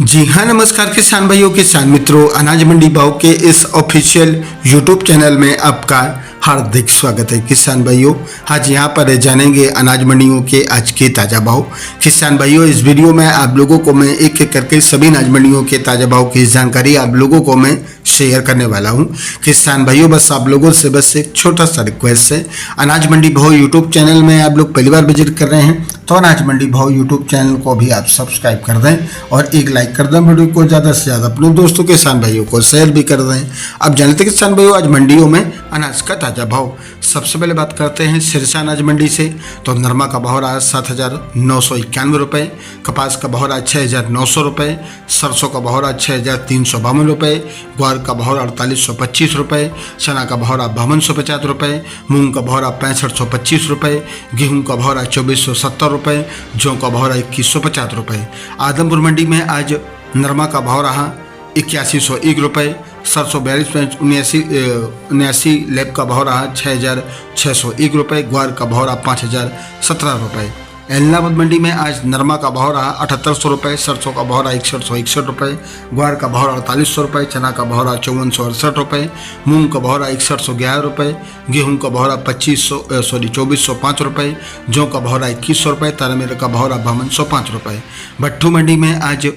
जी हाँ, नमस्कार किसान भाइयों, किसान मित्रों, अनाज मंडी भाव के इस ऑफिशियल यूट्यूब चैनल में आपका हार्दिक स्वागत है। किसान भाइयों, आज यहाँ पर जानेंगे अनाज मंडियों के आज के ताज़ा भाव। किसान भाइयों, इस वीडियो में आप लोगों को मैं एक एक करके सभी अनाज मंडियों के ताज़ा भाव की जानकारी आप लोगों को मैं शेयर करने वाला हूँ। किसान भाइयों, बस आप लोगों से बस एक छोटा सा रिक्वेस्ट है, अनाज मंडी भाव यूट्यूब चैनल में आप लोग पहली बार विजिट कर रहे हैं तो अनाज मंडी भाव यूट्यूब चैनल को भी आप सब्सक्राइब कर दें और एक लाइक कर दें। वीडियो को ज़्यादा से ज़्यादा अपने दोस्तों किसान भाइयों को शेयर भी कर दें। अब जानते हैं किसान भाइयों, आज मंडियों में अनाज का ताज़ा भाव। सबसे पहले बात करते हैं सिरसा अनाज मंडी से। तो नरमा का भाव रहा 7,991 रुपये, कपास का भाव रहा 6,900 रुपये, सरसों का भाव रहा 6,352 रुपये, ग्वार का भाव रहा 4,825 रुपये, चना का भाव रहा 5250 रुपये, मूंग का भाव रहा 6525 रुपये, गेहूँ का भाव रहा 2470 रुपये, जौ का भाव रहा 2150 रुपये। आदमपुर मंडी में आज नरमा का भाव रहा 8101 रुपये, सरसों 4279 लेब का भाव रहा 6,601 रुपये, ग्वार का भाव रहा 5,017 रुपये। एलनाबाद मंडी में आज नरमा का भाव रहा 7800 रुपये, सरसों का भाव रहा 6161 रुपये, ग्वार का भाव रहा 4800 रुपये, चना का भाव रहा 5468 रुपये, मूंग का भाव रहा 6111 रुपये, गेहूं का भाव रहा 2405 रुपये, जौ का भाव रहा 2100 रुपये, तारामीरा का भाव रहा 5205 रुपये। भट्टू मंडी में आज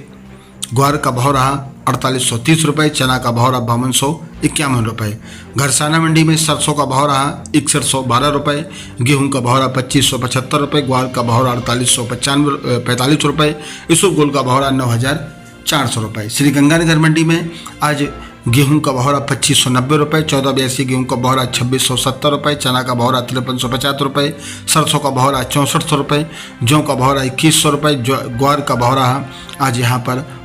ग्वार का भाव रहा 4830 रुपये, चना का भाव रहा 5251 रुपये। घरसाना मंडी में सरसों का भाव रहा 6112 रुपये, गेहूं का भाव रहा 2575 रुपये, ग्वार का भाव रहा 4845 रुपये, ईसुफगुल का भाव रहा 9400 रुपये। श्री गंगानगर मंडी में आज गेहूं का भाव रहा 2590 रुपये, 1482 गेहूं का भाव रहा 2670 रुपये, चना का भाव रहा 5350 रुपये, सरसों का भाव रहा 6400 रुपये, जौ का भाव रहा 2100 रुपये, ग्वार का भाव रहा आज यहाँ पर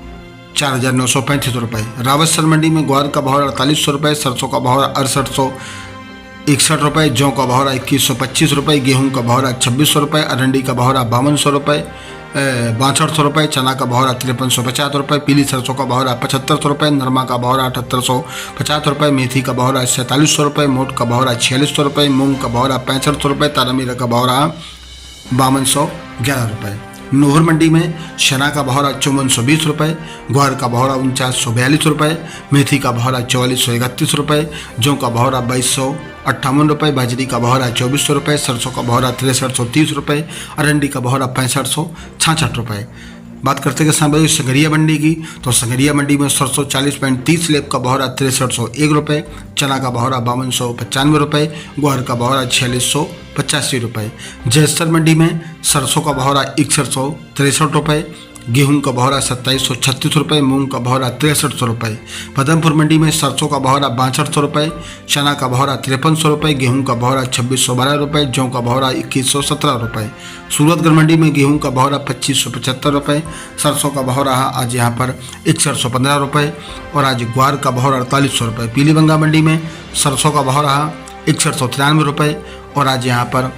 4,935 रुपये। रावतसर मंडी में ग्वार का भाव 4800 रुपये, सरसों का भाव 6861 रुपये, जौ का भाव 2125 रुपये, गेहूं का भाव 2600 रुपये, अरंडी का भाव 5200 रुपये, 6200 रुपये, चना का भाव 5350 रुपये, पीली सरसों का भाव 7500 रुपये, नरमा का भाव 7850 रुपये, मेथी का भाव 4700 रुपये, मोट का भाव 4600 रुपये, मूंग का भाव 6500 रुपये, तारामीरा का भाव 5211 रुपये। नोहर मंडी में चना का भाव 5420 रुपये, ग्वार का भाव 4942 रुपये, मेथी का भाव 4431 रुपये, जौ का भाव 2258 रुपये, बाजरी का भाव 2400 रुपये, सरसों का भाव 6330 रुपये, अरंडी का भाव 6566 रुपये। बात करते हैं किसान भाई संगरिया मंडी की। तो संगरिया मंडी में सरसों 40.30 लेब का भाव 6301 रुपये, चना का भाव 5295 रुपये, ग्वार का भाव 4685 रुपये। जयसर मंडी में सरसों का भाव 6163 रुपये, गेहूं का भाव 2736 रुपये, मूंग का भाव 6300 रुपये। पदमपुर मंडी में सरसों का भाव 6200 रुपये, चना का भाव 5300 रुपये, गेहूं का भाव 2612 रुपये, जौ का भाव 2117 रुपये। सूरतगढ़ मंडी में गेहूं का भाव 2575 रुपये, सरसों का भाव रहा आज यहाँ पर 6115 रुपये और आज ग्वार का भाव 4800 रुपये। पीलीबंगा मंडी में सरसों का भाव रहा 6193 रुपये और आज यहाँ पर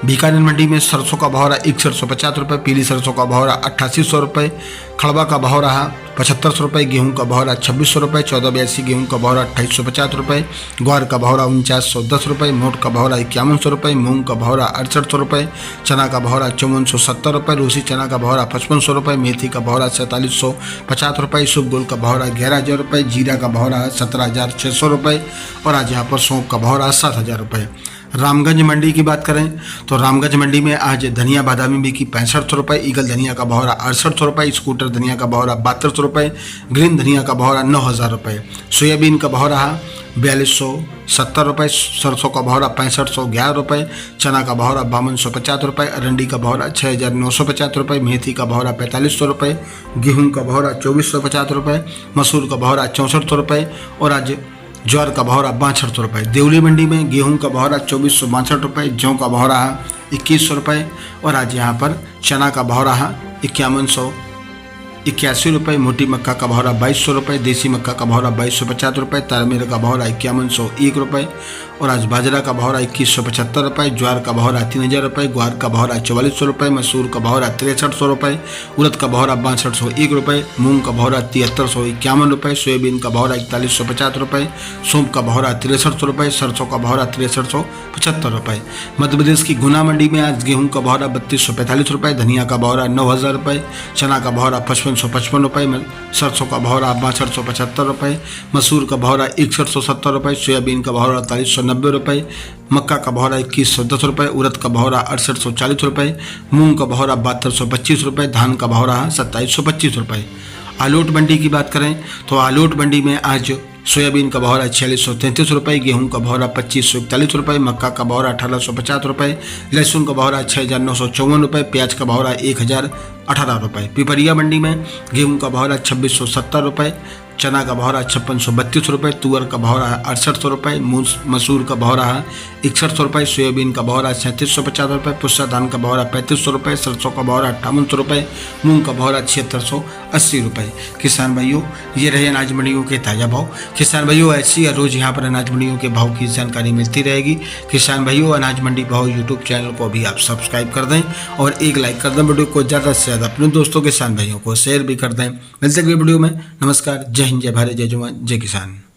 बीकानेर मंडी में सरसों का भाव रहा 6150 रुपये, पीली सरसों का भाव रहा 8800 रुपये, खड़बा का भाव रहा 7500 रुपये, गेहूं का भाव रहा 2600 रुपये, 1482 गेहूं का भाव रहा 2850 रुपये, ग्वार का भाव रहा 4910 रुपये, मोट का भाव रहा 5100 रुपये, मूंग का भाव रहा 6800 रुपये, चना का भाव रहा 5470 रुपये, रूसी चना का भाव रहा 5500 रुपये, मेथी का भाव रहा 4750 रुपये, ईसुफगुल का भाव रहा 11000 रुपये, जीरा का भाव रहा 17600 रुपये और आज यहाँ पर सौंफ का भाव रहा 7000 रुपये। रामगंज मंडी की बात करें तो रामगंज मंडी में आज धनिया बादामी बिकी 6500 रुपये, ईगल धनिया का भाव रहा 6800 रुपये, स्कूटर धनिया का भाव रहा 7200 रुपये, ग्रीन धनिया का भाव रहा 9000 रुपये, सोयाबीन का भाव रहा 4270 रुपये, सरसों का भाव रहा 6511 रुपये, चना का भाव रहा 5250 रुपये, अरंडी का भाव रहा 6950 रुपये, मेथी का भाव रहा 4500 रुपये, गेहूँ का भाव रहा 2450 रुपये, मसूर का भाव रहा 6400 रुपये और आज ज्वार का भाव रहा 6200 रुपये। देवली मंडी में गेहूं का भाव रहा 2462 रुपये, जौ का भाव रहा 2100 रुपये और आज यहाँ पर चना का भाव रहा 5181 रुपये, मोटी मक्का का भाव रहा 2200 रुपये, देसी मक्का का भाव रहा 2250 रुपये, तारामीरा का भाव रहा 5101 रुपये और आज बाजरा का भाव रहा 2175 रुपये, ज्वार का भाव रहा 3000 रुपये, ग्वार का भाव रहा 4400 रुपये, मसूर का भाव रहा 6300 रुपये, उड़द का भाव रहा 6201 रुपये, मूंग का भाव रहा 7351 रुपये, सोयाबीन का भाव रहा 4150 रुपये, सौंफ का भाव रहा 6300 रुपये, सरसों का भाव रहा 6375 रुपये। मध्य प्रदेश की गुना मंडी में आज गेहूं का भाव रहा 3245 रुपये, धनिया का भाव रहा 9000 रुपये, चना का भाव रहा 55 5355 रुपये, सरसों का भाव रहा 6275 रुपये, मसूर का भाव रहा 6170 रुपये, सोयाबीन का भाव रहा 4390 रुपये, मक्का का भाव रहा 2110 रुपये, उड़द का भाव रहा 6840 रुपये, मूंग का भाव रहा 7225 रुपये, धान का भाव रहा 2725 रुपये। आलूट मंडी की बात करें तो आलूट मंडी में आज सोयाबीन का भाव रहा 4633 रुपये, गेहूं का भाव रहा 2541 रुपये, मक्का का भाव रहा 1850 रुपये, लहसुन का भाव रहा 6954 रुपये, प्याज का भाव रहा 1018 रुपये। पिपरिया मंडी में गेहूं का भाव रहा 2670 रुपये, चना का भाव रहा 5632 रुपये, तुअर का भाव रहा 6800 रुपये, मसूर का भाव रहा 6100 रुपये, सोयाबीन का भाव रहा 3750 रुपये, पुस्सा धान का भाव रहा 3500 रुपये, सरसों का भाव रहा 5800 रुपये, मूंग का भाव रहा 7680 रुपये। किसान भाइयों, ये रहे अनाज मंडियों के ताज़ा भाव। किसान भाइयों, ऐसी हर रोज़ यहाँ पर अनाज मंडियों के भाव की जानकारी मिलती रहेगी। किसान भाइयों, अनाज मंडी भाव यूट्यूब चैनल को भी आप सब्सक्राइब कर दें और एक लाइक कर दें। वीडियो को ज़्यादा से ज़्यादा अपने दोस्तों किसान भाइयों को शेयर भी कर दें। मिलते अगले वीडियो में। नमस्कार, जय हिंद, जय भारत, जय जवान, जय किसान।